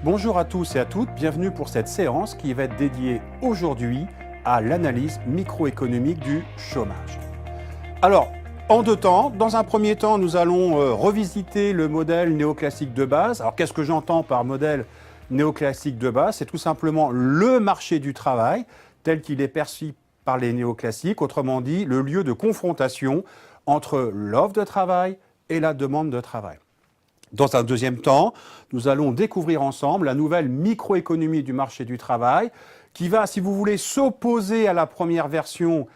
Bonjour à tous et à toutes, bienvenue pour cette séance qui va être dédiée aujourd'hui à l'analyse microéconomique du chômage. Alors, en deux temps, dans un premier temps, nous allons revisiter le modèle néoclassique de base. Alors, qu'est-ce que j'entends par modèle néoclassique de base? C'est tout simplement le marché du travail tel qu'il est perçu par les néoclassiques, autrement dit, le lieu de confrontation entre l'offre de travail et la demande de travail. Dans un deuxième temps, nous allons découvrir ensemble la nouvelle microéconomie du marché du travail qui va, si vous voulez, s'opposer à la première version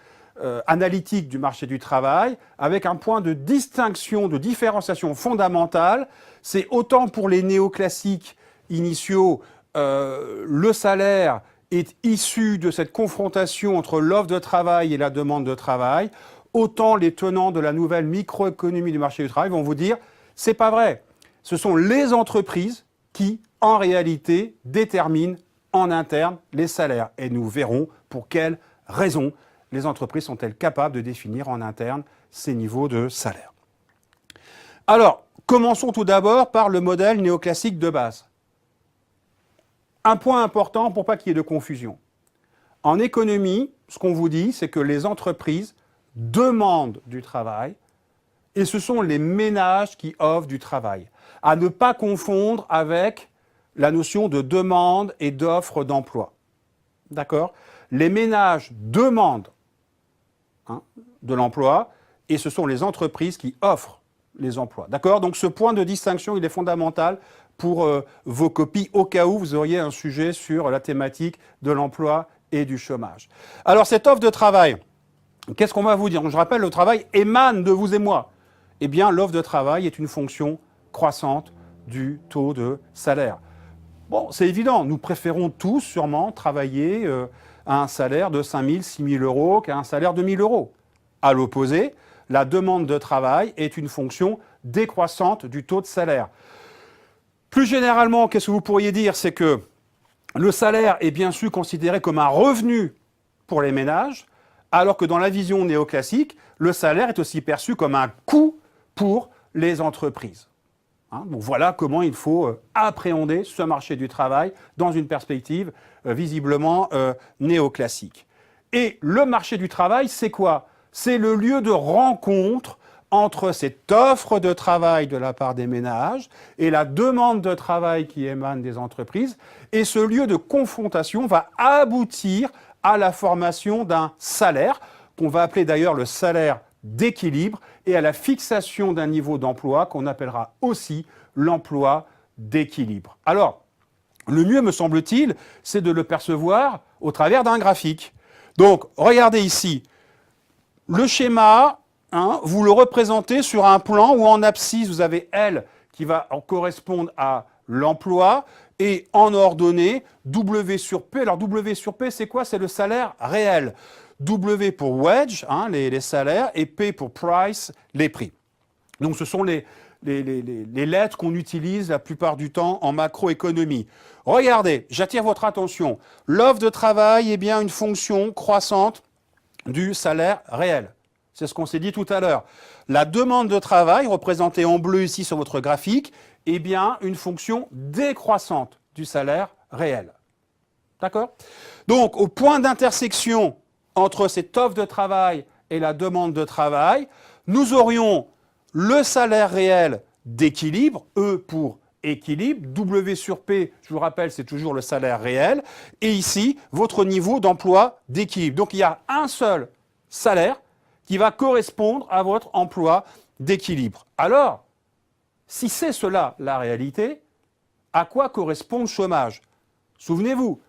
analytique du marché du travail avec un point de distinction, de différenciation fondamentale. C'est autant pour les néoclassiques initiaux, le salaire est issu de cette confrontation entre l'offre de travail et la demande de travail, autant les tenants de la nouvelle microéconomie du marché du travail vont vous dire « c'est pas vrai ». Ce sont les entreprises qui, en réalité, déterminent en interne les salaires. Et nous verrons pour quelles raisons les entreprises sont-elles capables de définir en interne ces niveaux de salaire. Alors, commençons tout d'abord par le modèle néoclassique de base. Un point important pour pas qu'il y ait de confusion. En économie, ce qu'on vous dit, c'est que les entreprises demandent du travail et ce sont les ménages qui offrent du travail. À ne pas confondre avec la notion de demande et d'offre d'emploi. D'accord? Les ménages demandent de l'emploi et ce sont les entreprises qui offrent les emplois. D'accord? Donc ce point de distinction, il est fondamental pour vos copies au cas où vous auriez un sujet sur la thématique de l'emploi et du chômage. Alors cette offre de travail, qu'est-ce qu'on va vous dire? Je rappelle, le travail émane de vous et moi. Eh bien, l'offre de travail est une fonction croissante du taux de salaire. Bon, c'est évident, nous préférons tous sûrement travailler à un salaire de 5 000, 6 000 euros qu'à un salaire de 1 000 euros. À l'opposé, la demande de travail est une fonction décroissante du taux de salaire. Plus généralement, qu'est-ce que vous pourriez dire? C'est que le salaire est bien sûr considéré comme un revenu pour les ménages, alors que dans la vision néoclassique, le salaire est aussi perçu comme un coût pour les entreprises. Donc voilà comment il faut appréhender ce marché du travail dans une perspective visiblement néoclassique. Et le marché du travail, c'est quoi? C'est le lieu de rencontre entre cette offre de travail de la part des ménages et la demande de travail qui émane des entreprises. Et ce lieu de confrontation va aboutir à la formation d'un salaire, qu'on va appeler d'ailleurs le salaire d'équilibre, et à la fixation d'un niveau d'emploi qu'on appellera aussi l'emploi d'équilibre. Alors, le mieux, me semble-t-il, c'est de le percevoir au travers d'un graphique. Donc, regardez ici, le schéma, vous le représentez sur un plan où en abscisse, vous avez L qui va correspondre à l'emploi, et en ordonnée, W sur P. Alors, W sur P, c'est quoi? C'est le salaire réel. W pour wage, les salaires, et P pour price, les prix. Donc ce sont les lettres qu'on utilise la plupart du temps en macroéconomie. Regardez, j'attire votre attention. L'offre de travail est bien une fonction croissante du salaire réel. C'est ce qu'on s'est dit tout à l'heure. La demande de travail, représentée en bleu ici sur votre graphique, est bien une fonction décroissante du salaire réel. D'accord? Donc, au point d'intersection entre cette offre de travail et la demande de travail, nous aurions le salaire réel d'équilibre, E pour équilibre, W sur P, je vous rappelle, c'est toujours le salaire réel, et ici, votre niveau d'emploi d'équilibre. Donc il y a un seul salaire qui va correspondre à votre emploi d'équilibre. Alors, si c'est cela la réalité, à quoi correspond le chômage? Souvenez-vous,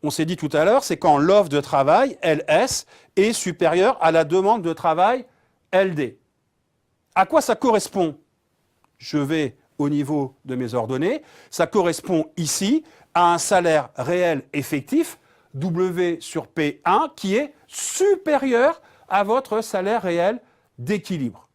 on s'est dit tout à l'heure, c'est quand l'offre de travail, LS, est supérieure à la demande de travail, LD. À quoi ça correspond? Je vais au niveau de mes ordonnées. Ça correspond ici à un salaire réel effectif, W sur P1, qui est supérieur à votre salaire réel d'équilibre.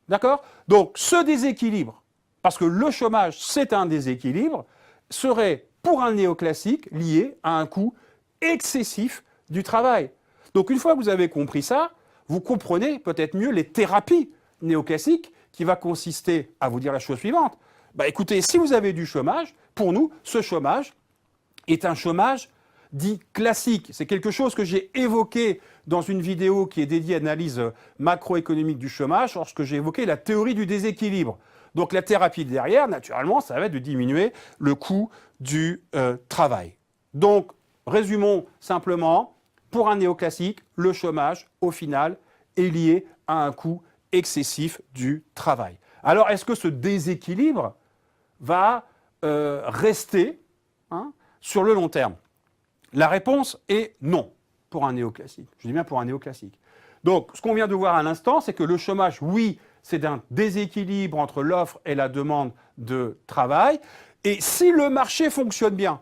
D'accord? Donc ce déséquilibre, parce que le chômage c'est un déséquilibre, serait pour un néoclassique lié à un coût excessif du travail. Donc une fois que vous avez compris ça, vous comprenez peut-être mieux les thérapies néoclassiques qui va consister à vous dire la chose suivante. Écoutez, si vous avez du chômage, pour nous, ce chômage est un chômage dit classique. C'est quelque chose que j'ai évoqué dans une vidéo qui est dédiée à l'analyse macroéconomique du chômage, lorsque j'ai évoqué la théorie du déséquilibre. Donc la thérapie derrière, naturellement, ça va être de diminuer le coût du travail. Donc, résumons simplement, pour un néoclassique, le chômage, au final, est lié à un coût excessif du travail. Alors, est-ce que ce déséquilibre va rester sur le long terme? La réponse est non, pour un néoclassique. Je dis bien pour un néoclassique. Donc, ce qu'on vient de voir à l'instant, c'est que le chômage, oui, c'est un déséquilibre entre l'offre et la demande de travail. Et si le marché fonctionne bien,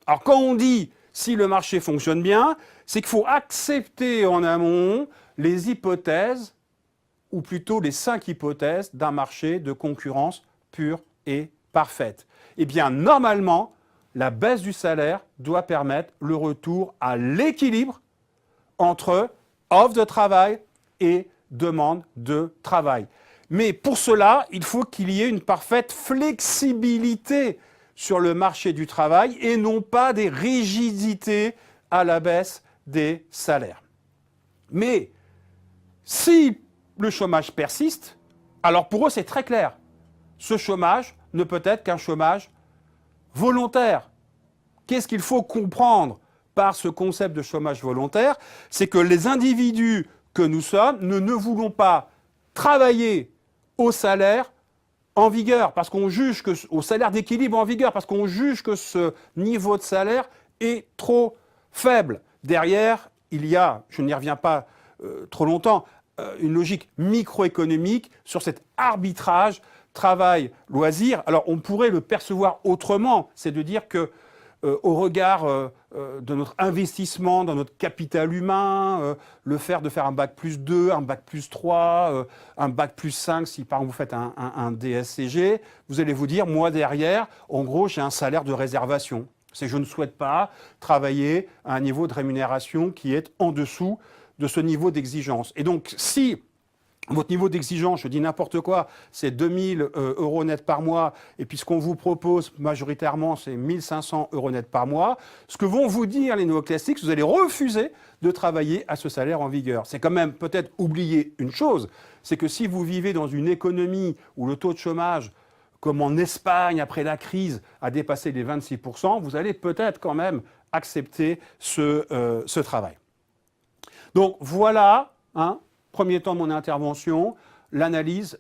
alors quand on dit si le marché fonctionne bien, c'est qu'il faut accepter en amont les hypothèses, ou plutôt les 5 hypothèses d'un marché de concurrence pure et parfaite. Eh bien, normalement, la baisse du salaire doit permettre le retour à l'équilibre entre offre de travail et demande de travail. Mais pour cela, il faut qu'il y ait une parfaite flexibilité sur le marché du travail et non pas des rigidités à la baisse des salaires. Mais si le chômage persiste, alors pour eux c'est très clair. Ce chômage ne peut être qu'un chômage volontaire. Qu'est-ce qu'il faut comprendre par ce concept de chômage volontaire? C'est que les individus que nous sommes ne voulons pas travailler au salaire en vigueur, parce qu'on juge que, au salaire d'équilibre en vigueur, parce qu'on juge que ce niveau de salaire est trop faible. Derrière, il y a, je n'y reviens pas trop longtemps, une logique microéconomique sur cet arbitrage travail-loisir. Alors on pourrait le percevoir autrement, c'est de dire que au regard de notre investissement dans notre capital humain, le fait de faire un bac plus 2, un bac plus 3, un bac plus 5, si par exemple vous faites un DSCG, vous allez vous dire, moi derrière, en gros, j'ai un salaire de réservation. C'est que je ne souhaite pas travailler à un niveau de rémunération qui est en dessous de ce niveau d'exigence. Et donc, si votre niveau d'exigence, je dis n'importe quoi, c'est 2000 euros net par mois, et puis ce qu'on vous propose majoritairement, c'est 1500 euros net par mois, ce que vont vous dire les néoclassiques, vous allez refuser de travailler à ce salaire en vigueur. C'est quand même peut-être oublier une chose, c'est que si vous vivez dans une économie où le taux de chômage, comme en Espagne après la crise, a dépassé les 26%, vous allez peut-être quand même accepter ce travail. Donc voilà, premier temps de mon intervention, l'analyse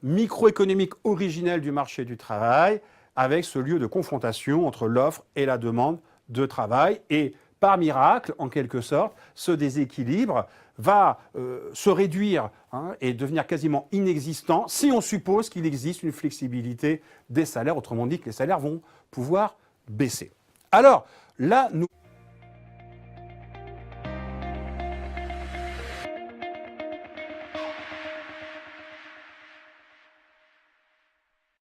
microéconomique originelle du marché du travail avec ce lieu de confrontation entre l'offre et la demande de travail. Et par miracle, en quelque sorte, ce déséquilibre va se réduire et devenir quasiment inexistant si on suppose qu'il existe une flexibilité des salaires, autrement dit que les salaires vont pouvoir baisser. Alors là, nous